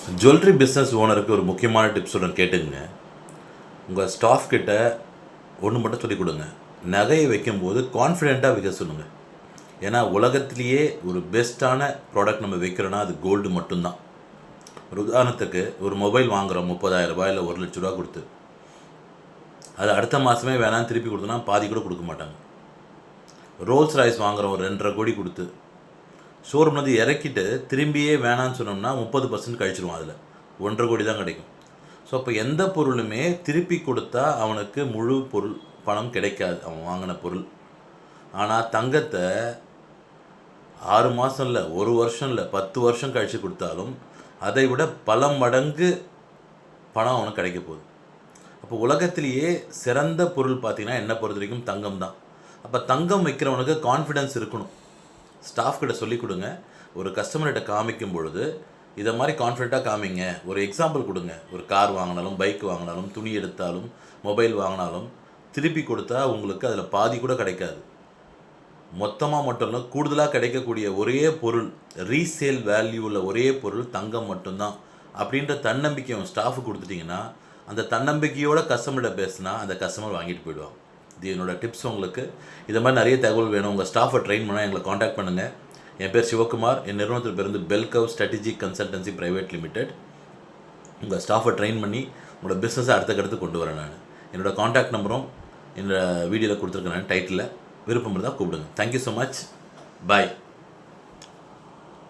Jewellery business ஓனருக்கு ஒரு முக்கியமான டிப்ஸ் ஒன்று கேட்டுங்க. உங்கள் ஸ்டாஃப் கிட்ட ஒன்று மட்டும் சொல்லிக் கொடுங்க. நகையை வைக்கும்போது கான்ஃபிடெண்ட்டாக வைக்க சொல்லுங்கள். ஏன்னா உலகத்திலேயே ஒரு பெஸ்ட்டான ப்ராடக்ட் நம்ம வைக்கிறோன்னா அது கோல்டு மட்டும்தான். ஒரு உதாரணத்துக்கு ஒரு மொபைல் வாங்குகிறோம் 30,000 இல்லை 1,00,000 ரூபா கொடுத்து, அது அடுத்த மாதமே வேணான்னு திருப்பி கொடுத்தோன்னா பாதி கூட கொடுக்க மாட்டாங்க. ரோல்ஸ் ராய்ஸ் வாங்குகிறோம் ஒரு 2.5 கோடி கொடுத்து, ஷோரூம்லேருந்து இறக்கிட்டு திரும்பியே வேணான்னு சொன்னோம்னா 30% கழிச்சிருவான். அதில் 1.5 கோடி தான் கிடைக்கும். ஸோ அப்போ எந்த பொருளுமே திருப்பி கொடுத்தா அவனுக்கு முழு பொருள் பணம் கிடைக்காது, அவன் வாங்கின பொருள். ஆனால் தங்கத்தை 6 மாதம் இல்லை, 1 வருஷம் இல்லை, 10 வருஷம் கழித்து கொடுத்தாலும் அதை விட பல மடங்கு பணம் அவனுக்கு கிடைக்க போகுது. அப்போ உலகத்திலேயே சிறந்த பொருள் பார்த்திங்கன்னா என்னை பொறுத்த வரைக்கும் தங்கம் தான். அப்போ தங்கம் வைக்கிறவனுக்கு கான்ஃபிடென்ஸ் இருக்கணும். ஸ்டாஃப் கிட்ட சொல்லிக் கொடுங்க. ஒரு கஸ்டமர்கிட்ட காமிக்கும் பொழுது இதை மாதிரி கான்ஃபிடென்ட்டாக காமிங்க. ஒரு எக்ஸாம்பிள் கொடுங்க. ஒரு கார் வாங்கினாலும், பைக் வாங்கினாலும், துணி எடுத்தாலும், மொபைல் வாங்கினாலும் திருப்பி கொடுத்தா உங்களுக்கு அதில் பாதி கூட கிடைக்காது. மொத்தமாக மட்டும் இல்லை, கூடுதலாக கிடைக்கக்கூடிய ஒரே பொருள், ரீசேல் வேல்யூவில் ஒரே பொருள் தங்கம் மட்டும்தான் அப்படின்ற தன்னம்பிக்கை உங்கள் ஸ்டாஃபுக்கு கொடுத்துட்டிங்கன்னா, அந்த தன்னம்பிக்கையோட கஸ்டமர்கிட்ட பேசினா அந்த கஸ்டமர் வாங்கிட்டு போயிடுவாங்க. இது என்னோடய டிப்ஸ். உங்களுக்கு இதை மாதிரி நிறைய தகவல் வேணும், உங்கள் ஸ்டாஃபை ட்ரெயின் பண்ணால் எங்களை காண்டாக்ட் பண்ணுங்கள். என் பேர் சிவகுமார். என் நிறுவனத்தில் பேருந்து பெல்கவ் ஸ்ட்ராட்டஜிக் கன்சல்டன்சி பிரைவேட் லிமிடெட். உங்கள் ஸ்டாஃபை ட்ரெயின் பண்ணி உங்களோட பிஸ்னஸை அடுத்தக்கடுத்து கொண்டு வரேன் நான். என்னோடய காண்டாக்ட் நம்பரும் என்னோடய வீடியோவில் கொடுத்துருக்கேன் டைட்டிலில். விருப்பம் இருந்தால் கூப்பிடுங்க. Thank you so much. பாய்.